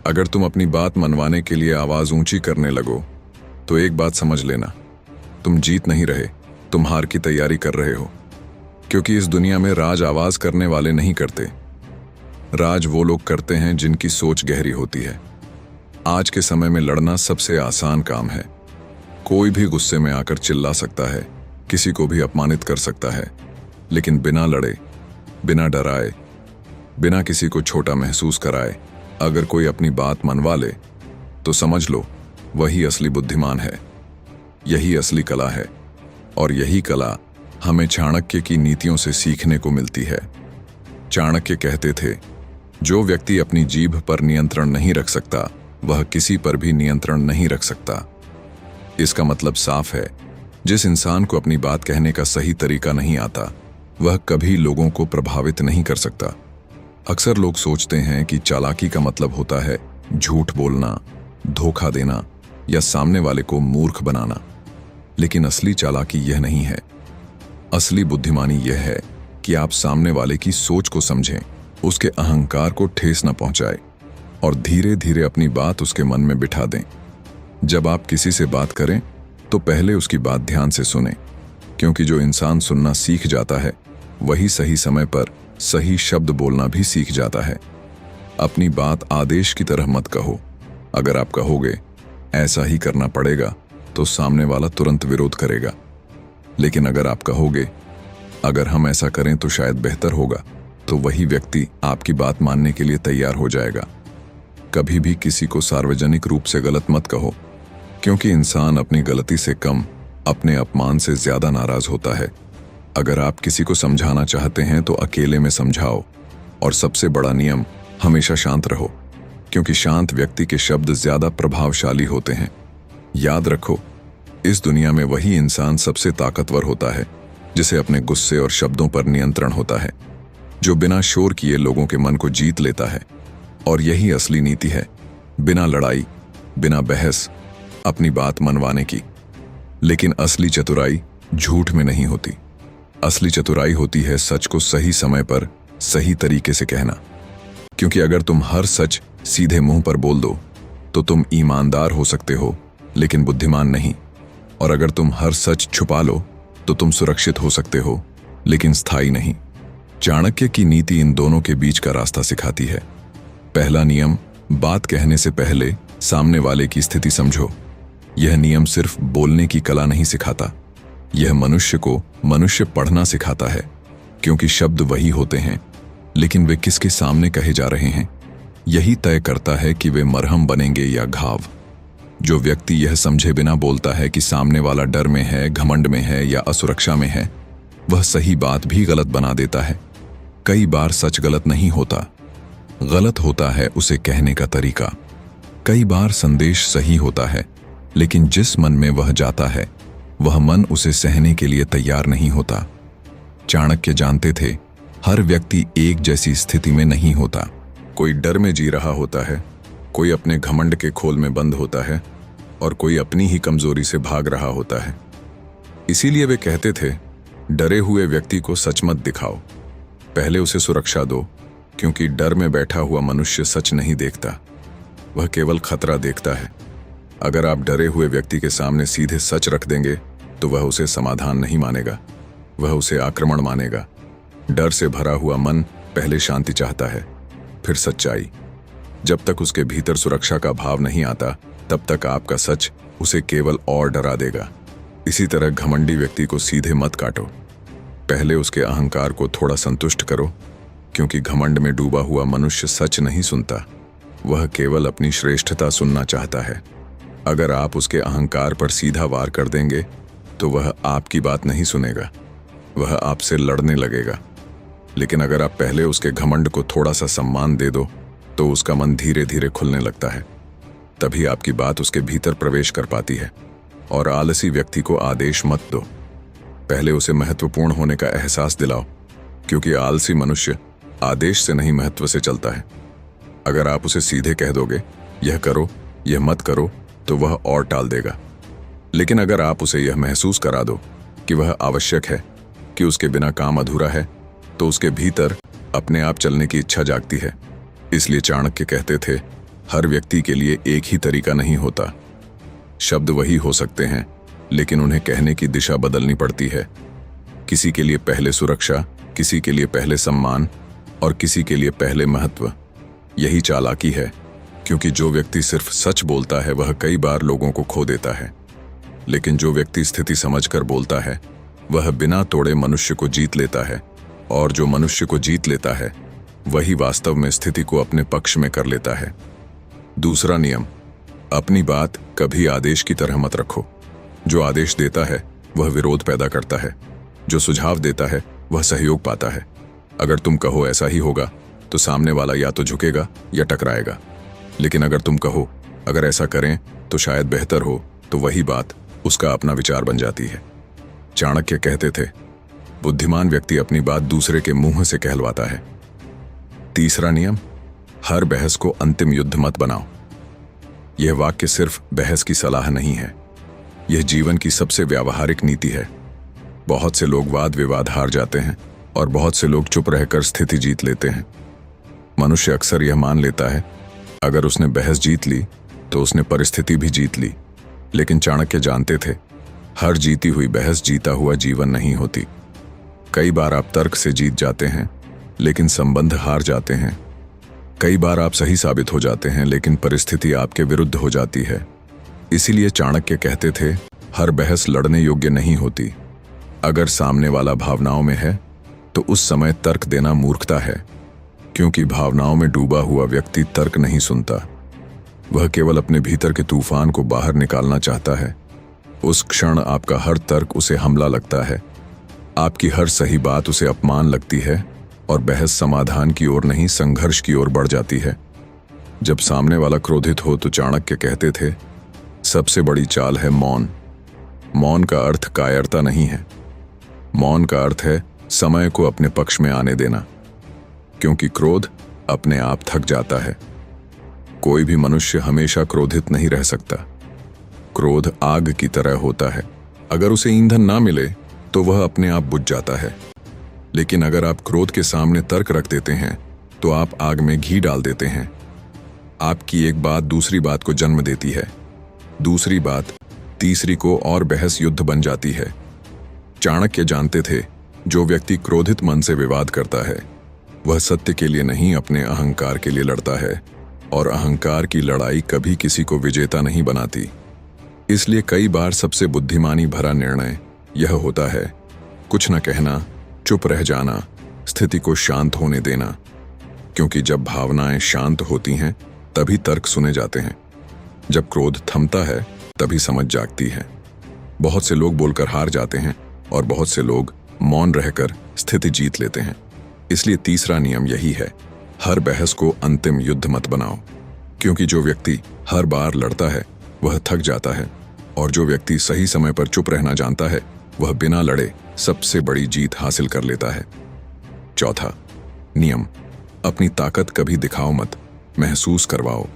अगर तुम अपनी बात मनवाने के लिए आवाज ऊंची करने लगो तो एक बात समझ लेना, तुम जीत नहीं रहे, तुम हार की तैयारी कर रहे हो। क्योंकि इस दुनिया में राज आवाज करने वाले नहीं करते, राज वो लोग करते हैं जिनकी सोच गहरी होती है। आज के समय में लड़ना सबसे आसान काम है। कोई भी गुस्से में आकर चिल्ला सकता है, किसी को भी अपमानित कर सकता है, लेकिन बिना लड़े, बिना डराए, बिना किसी को छोटा महसूस कराए अगर कोई अपनी बात मनवा ले तो समझ लो वही असली बुद्धिमान है। यही असली कला है और यही कला हमें चाणक्य की नीतियों से सीखने को मिलती है। चाणक्य कहते थे, जो व्यक्ति अपनी जीभ पर नियंत्रण नहीं रख सकता वह किसी पर भी नियंत्रण नहीं रख सकता। इसका मतलब साफ है, जिस इंसान को अपनी बात कहने का सही तरीका नहीं आता वह कभी लोगों को प्रभावित नहीं कर सकता। अक्सर लोग सोचते हैं कि चालाकी का मतलब होता है झूठ बोलना, धोखा देना या सामने वाले को मूर्ख बनाना, लेकिन असली चालाकी यह नहीं है। असली बुद्धिमानी यह है कि आप सामने वाले की सोच को समझें, उसके अहंकार को ठेस न पहुंचाए और धीरे धीरे अपनी बात उसके मन में बिठा दें। जब आप किसी से बात करें तो पहले उसकी बात ध्यान से सुनें, क्योंकि जो इंसान सुनना सीख जाता है वही सही समय पर सही शब्द बोलना भी सीख जाता है। अपनी बात आदेश की तरह मत कहो। अगर आप कहोगे ऐसा ही करना पड़ेगा तो सामने वाला तुरंत विरोध करेगा, लेकिन अगर आप कहोगे अगर हम ऐसा करें तो शायद बेहतर होगा, तो वही व्यक्ति आपकी बात मानने के लिए तैयार हो जाएगा। कभी भी किसी को सार्वजनिक रूप से गलत मत कहो, क्योंकि इंसान अपनी गलती से कम अपने अपमान से ज्यादा नाराज होता है। अगर आप किसी को समझाना चाहते हैं तो अकेले में समझाओ, और सबसे बड़ा नियम, हमेशा शांत रहो, क्योंकि शांत व्यक्ति के शब्द ज्यादा प्रभावशाली होते हैं। याद रखो, इस दुनिया में वही इंसान सबसे ताकतवर होता है जिसे अपने गुस्से और शब्दों पर नियंत्रण होता है, जो बिना शोर किए लोगों के मन को जीत लेता है। और यही असली नीति है, बिना लड़ाई, बिना बहस, अपनी बात मनवाने की। लेकिन असली चतुराई झूठ में नहीं होती। असली चतुराई होती है सच को सही समय पर सही तरीके से कहना। क्योंकि अगर तुम हर सच सीधे मुंह पर बोल दो तो तुम ईमानदार हो सकते हो, लेकिन बुद्धिमान नहीं। और अगर तुम हर सच छुपा लो तो तुम सुरक्षित हो सकते हो, लेकिन स्थायी नहीं। चाणक्य की नीति इन दोनों के बीच का रास्ता सिखाती है। पहला नियम, बात कहने से पहले सामने वाले की स्थिति समझो। यह नियम सिर्फ बोलने की कला नहीं सिखाता, यह मनुष्य को मनुष्य पढ़ना सिखाता है। क्योंकि शब्द वही होते हैं, लेकिन वे किसके सामने कहे जा रहे हैं यही तय करता है कि वे मरहम बनेंगे या घाव। जो व्यक्ति यह समझे बिना बोलता है कि सामने वाला डर में है, घमंड में है या असुरक्षा में है, वह सही बात भी गलत बना देता है। कई बार सच गलत नहीं होता, गलत होता है उसे कहने का तरीका। कई बार संदेश सही होता है, लेकिन जिस मन में वह जाता है वह मन उसे सहने के लिए तैयार नहीं होता। चाणक्य जानते थे, हर व्यक्ति एक जैसी स्थिति में नहीं होता। कोई डर में जी रहा होता है, कोई अपने घमंड के खोल में बंद होता है और कोई अपनी ही कमजोरी से भाग रहा होता है। इसीलिए वे कहते थे, डरे हुए व्यक्ति को सच मत दिखाओ, पहले उसे सुरक्षा दो, क्योंकि डर में बैठा हुआ मनुष्य सच नहीं देखता, वह केवल खतरा देखता है। अगर आप डरे हुए व्यक्ति के सामने सीधे सच रख देंगे तो वह उसे समाधान नहीं मानेगा, वह उसे आक्रमण मानेगा। डर से भरा हुआ मन पहले शांति चाहता है, फिर सच्चाई। जब तक उसके भीतर सुरक्षा का भाव नहीं आता, तब तक आपका सच उसे केवल और डरा देगा। इसी तरह घमंडी व्यक्ति को सीधे मत काटो, पहले उसके अहंकार को थोड़ा संतुष्ट करो, क्योंकि घमंड में डूबा हुआ मनुष्य सच नहीं सुनता, वह केवल अपनी श्रेष्ठता सुनना चाहता है। अगर आप उसके अहंकार पर सीधा वार कर देंगे तो वह आपकी बात नहीं सुनेगा, वह आपसे लड़ने लगेगा। लेकिन अगर आप पहले उसके घमंड को थोड़ा सा सम्मान दे दो तो उसका मन धीरे धीरे खुलने लगता है। तभी आपकी बात उसके भीतर प्रवेश कर पाती है। और आलसी व्यक्ति को आदेश मत दो, पहले उसे महत्वपूर्ण होने का एहसास दिलाओ, क्योंकि आलसी मनुष्य आदेश से नहीं महत्व से चलता है। अगर आप उसे सीधे कह दोगे, यह करो, यह मत करो, तो वह और टाल देगा। लेकिन अगर आप उसे यह महसूस करा दो कि वह आवश्यक है, कि उसके बिना काम अधूरा है, तो उसके भीतर अपने आप चलने की इच्छा जागती है। इसलिए चाणक्य कहते थे, हर व्यक्ति के लिए एक ही तरीका नहीं होता। शब्द वही हो सकते हैं, लेकिन उन्हें कहने की दिशा बदलनी पड़ती है। किसी के लिए पहले सुरक्षा, किसी के लिए पहले सम्मान और किसी के लिए पहले महत्व। यही चालाकी है, क्योंकि जो व्यक्ति सिर्फ सच बोलता है वह कई बार लोगों को खो देता है, लेकिन जो व्यक्ति स्थिति समझकर बोलता है वह बिना तोड़े मनुष्य को जीत लेता है, और जो मनुष्य को जीत लेता है वही वास्तव में स्थिति को अपने पक्ष में कर लेता है। दूसरा नियम, अपनी बात कभी आदेश की तरह मत रखो। जो आदेश देता है वह विरोध पैदा करता है, जो सुझाव देता है वह सहयोग पाता है। अगर तुम कहो ऐसा ही होगा तो सामने वाला या तो झुकेगा या टकराएगा, लेकिन अगर तुम कहो अगर ऐसा करें तो शायद बेहतर हो, तो वही बात उसका अपना विचार बन जाती है। चाणक्य कहते थे, बुद्धिमान व्यक्ति अपनी बात दूसरे के मुंह से कहलवाता है। तीसरा नियम, हर बहस को अंतिम युद्ध मत बनाओ। यह वाक्य सिर्फ बहस की सलाह नहीं है, यह जीवन की सबसे व्यावहारिक नीति है। बहुत से लोग वाद विवाद हार जाते हैं और बहुत से लोग चुप रहकर स्थिति जीत लेते हैं। मनुष्य अक्सर यह मान लेता है अगर उसने बहस जीत ली तो उसने परिस्थिति भी जीत ली, लेकिन चाणक्य जानते थे हर जीती हुई बहस जीता हुआ जीवन नहीं होती। कई बार आप तर्क से जीत जाते हैं लेकिन संबंध हार जाते हैं। कई बार आप सही साबित हो जाते हैं लेकिन परिस्थिति आपके विरुद्ध हो जाती है। इसीलिए चाणक्य कहते थे, हर बहस लड़ने योग्य नहीं होती। अगर सामने वाला भावनाओं में है तो उस समय तर्क देना मूर्खता है, क्योंकि भावनाओं में डूबा हुआ व्यक्ति तर्क नहीं सुनता। वह केवल अपने भीतर के तूफान को बाहर निकालना चाहता है। उस क्षण आपका हर तर्क उसे हमला लगता है, आपकी हर सही बात उसे अपमान लगती है और बहस समाधान की ओर नहीं संघर्ष की ओर बढ़ जाती है। जब सामने वाला क्रोधित हो तो चाणक्य कहते थे, सबसे बड़ी चाल है मौन। मौन का अर्थ कायरता नहीं है, मौन का अर्थ है समय को अपने पक्ष में आने देना, क्योंकि क्रोध अपने आप थक जाता है। कोई भी मनुष्य हमेशा क्रोधित नहीं रह सकता। क्रोध आग की तरह होता है, अगर उसे ईंधन ना मिले तो वह अपने आप बुझ जाता है। लेकिन अगर आप क्रोध के सामने तर्क रख देते हैं तो आप आग में घी डाल देते हैं। आपकी एक बात दूसरी बात को जन्म देती है, दूसरी बात तीसरी को, और बहस युद्ध बन जाती है। चाणक्य जानते थे, जो व्यक्ति क्रोधित मन से विवाद करता है वह सत्य के लिए नहीं अपने अहंकार के लिए लड़ता है, और अहंकार की लड़ाई कभी किसी को विजेता नहीं बनाती। इसलिए कई बार सबसे बुद्धिमानी भरा निर्णय यह होता है, कुछ न कहना, चुप रह जाना, स्थिति को शांत होने देना। क्योंकि जब भावनाएं शांत होती हैं तभी तर्क सुने जाते हैं। जब क्रोध थमता है तभी समझ जागती है। बहुत से लोग बोलकर हार जाते हैं और बहुत से लोग मौन रहकर स्थिति जीत लेते हैं। इसलिए तीसरा नियम यही है, हर बहस को अंतिम युद्ध मत बनाओ। क्योंकि जो व्यक्ति हर बार लड़ता है वह थक जाता है, और जो व्यक्ति सही समय पर चुप रहना जानता है वह बिना लड़े सबसे बड़ी जीत हासिल कर लेता है। चौथा नियम, अपनी ताकत कभी दिखाओ मत, महसूस करवाओ।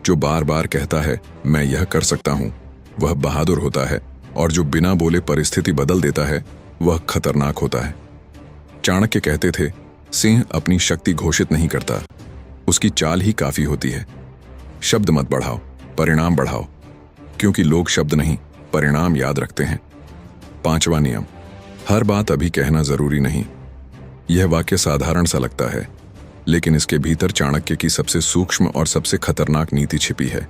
जो बार बार कहता है मैं यह कर सकता हूं वह बहादुर होता है, और जो बिना बोले परिस्थिति बदल देता है वह खतरनाक होता है। चाणक्य कहते थे, सिंह अपनी शक्ति घोषित नहीं करता, उसकी चाल ही काफी होती है। शब्द मत बढ़ाओ, परिणाम बढ़ाओ, क्योंकि लोग शब्द नहीं परिणाम याद रखते हैं। पांचवा नियम, हर बात अभी कहना जरूरी नहीं। यह वाक्य साधारण सा लगता है, लेकिन इसके भीतर चाणक्य की सबसे सूक्ष्म और सबसे खतरनाक नीति छिपी है।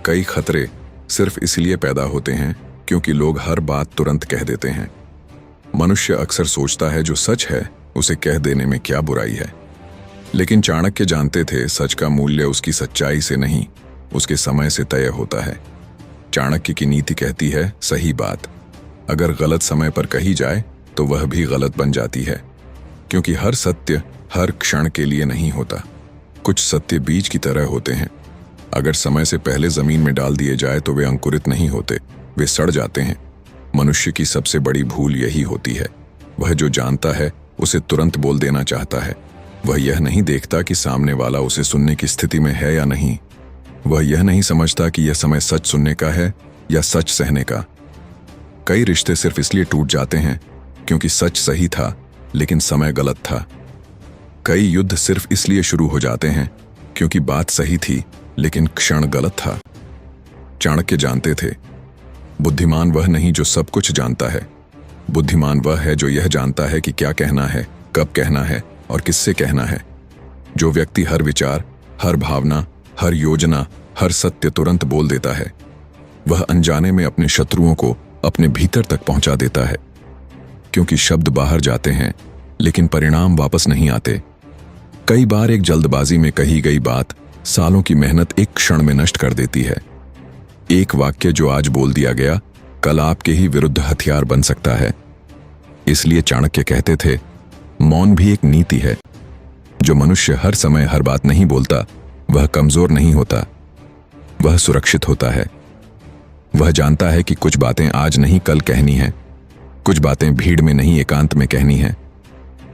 कई खतरे सिर्फ इसलिए पैदा होते हैं क्योंकि लोग हर बात तुरंत कह देते हैं। मनुष्य अक्सर सोचता है जो सच है उसे कह देने में क्या बुराई है, लेकिन चाणक्य जानते थे सच का मूल्य उसकी सच्चाई से नहीं, उसके समय से तय होता है। चाणक्य की नीति कहती है, सही बात अगर गलत समय पर कही जाए तो वह भी गलत बन जाती है, क्योंकि हर सत्य हर क्षण के लिए नहीं होता। कुछ सत्य बीज की तरह होते हैं, अगर समय से पहले जमीन में डाल दिए जाए तो वे अंकुरित नहीं होते, वे सड़ जाते हैं। मनुष्य की सबसे बड़ी भूल यही होती है, वह जो जानता है उसे तुरंत बोल देना चाहता है। वह यह नहीं देखता कि सामने वाला उसे सुनने की स्थिति में है या नहीं। वह यह नहीं समझता कि यह समय सच सुनने का है या सच सहने का। कई रिश्ते सिर्फ इसलिए टूट जाते हैं क्योंकि सच सही था लेकिन समय गलत था। कई युद्ध सिर्फ इसलिए शुरू हो जाते हैं क्योंकि बात सही थी लेकिन क्षण गलत था। चाणक्य जानते थे, बुद्धिमान वह नहीं जो सब कुछ जानता है, बुद्धिमान वह है जो यह जानता है कि क्या कहना है, कब कहना है और किससे कहना है। जो व्यक्ति हर विचार, हर भावना, हर योजना, हर सत्य तुरंत बोल देता है, वह अनजाने में अपने शत्रुओं को अपने भीतर तक पहुंचा देता है। क्योंकि शब्द बाहर जाते हैं लेकिन परिणाम वापस नहीं आते। कई बार एक जल्दबाजी में कही गई बात सालों की मेहनत एक क्षण में नष्ट कर देती है। एक वाक्य जो आज बोल दिया गया कल आपके ही विरुद्ध हथियार बन सकता है। इसलिए चाणक्य कहते थे, मौन भी एक नीति है। जो मनुष्य हर समय हर बात नहीं बोलता वह कमजोर नहीं होता, वह सुरक्षित होता है। वह जानता है कि कुछ बातें आज नहीं कल कहनी है, कुछ बातें भीड़ में नहीं एकांत में कहनी है,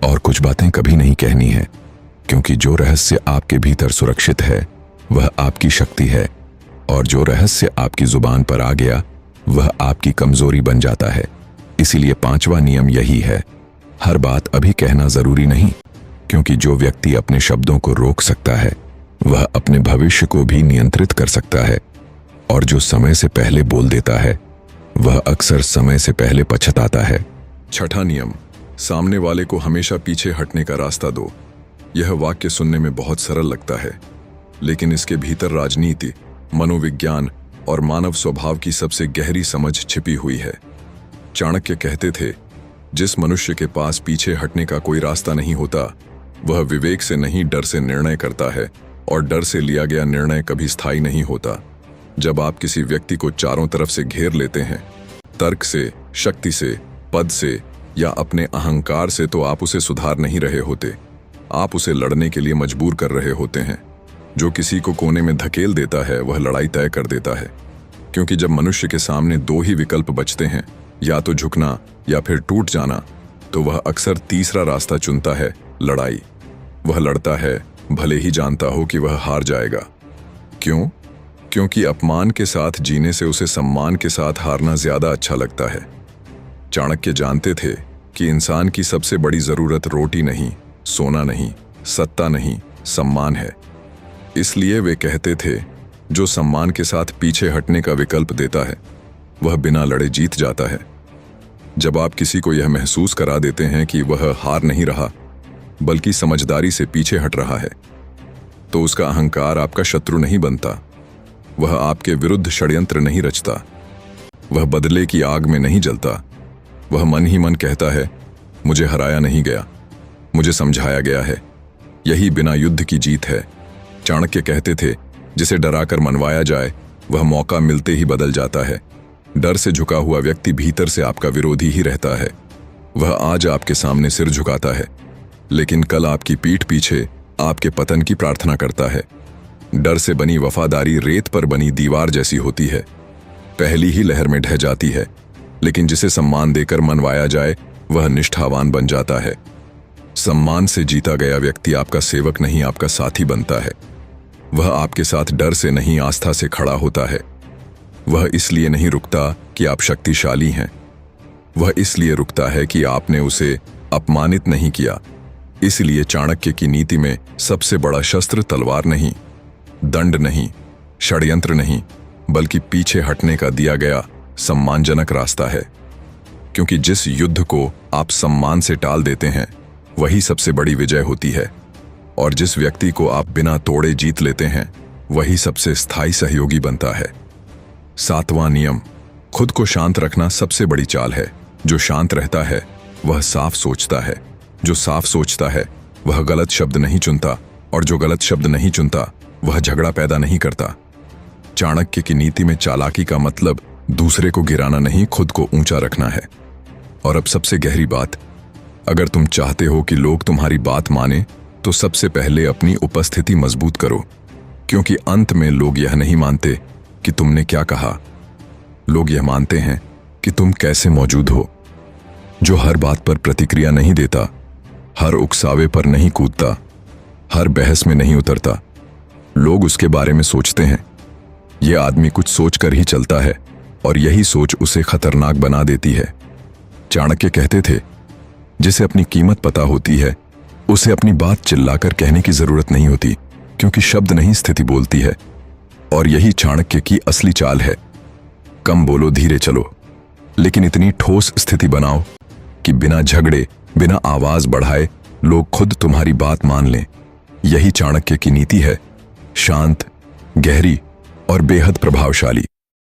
और कुछ बातें कभी नहीं कहनी है। क्योंकि जो रहस्य आपके भीतर सुरक्षित है वह आपकी शक्ति है, और जो रहस्य आपकी जुबान पर आ गया वह आपकी कमजोरी बन जाता है। इसीलिए 5वां नियम यही है, हर बात अभी कहना जरूरी नहीं। क्योंकि जो व्यक्ति अपने शब्दों को रोक सकता है वह अपने भविष्य को भी नियंत्रित कर सकता है, और जो समय से पहले बोल देता है वह अक्सर समय से पहले पछताता है। 6वां नियम, सामने वाले को हमेशा पीछे हटने का रास्ता दो। यह वाक्य सुनने में बहुत सरल लगता है, लेकिन इसके भीतर राजनीति, मनोविज्ञान और मानव स्वभाव की सबसे गहरी समझ छिपी हुई है। चाणक्य कहते थे, जिस मनुष्य के पास पीछे हटने का कोई रास्ता नहीं होता वह विवेक से नहीं डर से निर्णय करता है, और डर से लिया गया निर्णय कभी स्थायी नहीं होता। जब आप किसी व्यक्ति को चारों तरफ से घेर लेते हैं, तर्क से, शक्ति से, पद से या अपने अहंकार से, तो आप उसे सुधार नहीं रहे होते, आप उसे लड़ने के लिए मजबूर कर रहे होते हैं। जो किसी को कोने में धकेल देता है वह लड़ाई तय कर देता है। क्योंकि जब मनुष्य के सामने 2 ही विकल्प बचते हैं, या तो झुकना या फिर टूट जाना, तो वह अक्सर तीसरा रास्ता चुनता है, लड़ाई। वह लड़ता है भले ही जानता हो कि वह हार जाएगा। क्यों? क्योंकि अपमान के साथ जीने से उसे सम्मान के साथ हारना ज्यादा अच्छा लगता है। चाणक्य जानते थे कि इंसान की सबसे बड़ी जरूरत रोटी नहीं, सोना नहीं, सत्ता नहीं, सम्मान है। इसलिए वे कहते थे, जो सम्मान के साथ पीछे हटने का विकल्प देता है वह बिना लड़े जीत जाता है। जब आप किसी को यह महसूस करा देते हैं कि वह हार नहीं रहा बल्कि समझदारी से पीछे हट रहा है, तो उसका अहंकार आपका शत्रु नहीं बनता। वह आपके विरुद्ध षड्यंत्र नहीं रचता, वह बदले की आग में नहीं जलता। वह मन ही मन कहता है, मुझे हराया नहीं गया, मुझे समझाया गया है। यही बिना युद्ध की जीत है। चाणक्य कहते थे, जिसे डराकर मनवाया जाए वह मौका मिलते ही बदल जाता है। डर से झुका हुआ व्यक्ति भीतर से आपका विरोधी ही रहता है। वह आज आपके सामने सिर झुकाता है, लेकिन कल आपकी पीठ पीछे आपके पतन की प्रार्थना करता है। डर से बनी वफादारी रेत पर बनी दीवार जैसी होती है, पहली ही लहर में ढह जाती है। लेकिन जिसे सम्मान देकर मनवाया जाए वह निष्ठावान बन जाता है। सम्मान से जीता गया व्यक्ति आपका सेवक नहीं, आपका साथी बनता है। वह आपके साथ डर से नहीं, आस्था से खड़ा होता है। वह इसलिए नहीं रुकता कि आप शक्तिशाली हैं, वह इसलिए रुकता है कि आपने उसे अपमानित नहीं किया। इसलिए चाणक्य की नीति में सबसे बड़ा शस्त्र तलवार नहीं, दंड नहीं, षड्यंत्र नहीं, बल्कि पीछे हटने का दिया गया सम्मानजनक रास्ता है। क्योंकि जिस युद्ध को आप सम्मान से टाल देते हैं वही सबसे बड़ी विजय होती है, और जिस व्यक्ति को आप बिना तोड़े जीत लेते हैं वही सबसे स्थायी सहयोगी बनता है। 7वां नियम, खुद को शांत रखना सबसे बड़ी चाल है। जो शांत रहता है वह साफ सोचता है, जो साफ सोचता है वह गलत शब्द नहीं चुनता, और जो गलत शब्द नहीं चुनता वह झगड़ा पैदा नहीं करता। चाणक्य की नीति में चालाकी का मतलब दूसरे को गिराना नहीं, खुद को ऊंचा रखना है। और अब सबसे गहरी बात, अगर तुम चाहते हो कि लोग तुम्हारी बात माने तो सबसे पहले अपनी उपस्थिति मजबूत करो। क्योंकि अंत में लोग यह नहीं मानते कि तुमने क्या कहा, लोग यह मानते हैं कि तुम कैसे मौजूद हो। जो हर बात पर प्रतिक्रिया नहीं देता, हर उकसावे पर नहीं कूदता, हर बहस में नहीं उतरता, लोग उसके बारे में सोचते हैं, यह आदमी कुछ सोच कर ही चलता है, और यही सोच उसे खतरनाक बना देती है। चाणक्य कहते थे, जिसे अपनी कीमत पता होती है उसे अपनी बात चिल्लाकर कहने की जरूरत नहीं होती, क्योंकि शब्द नहीं स्थिति बोलती है। और यही चाणक्य की असली चाल है। कम बोलो, धीरे चलो, लेकिन इतनी ठोस स्थिति बनाओ कि बिना झगड़े, बिना आवाज बढ़ाए लोग खुद तुम्हारी बात मान लें। यही चाणक्य की नीति है, शांत, गहरी और बेहद प्रभावशाली।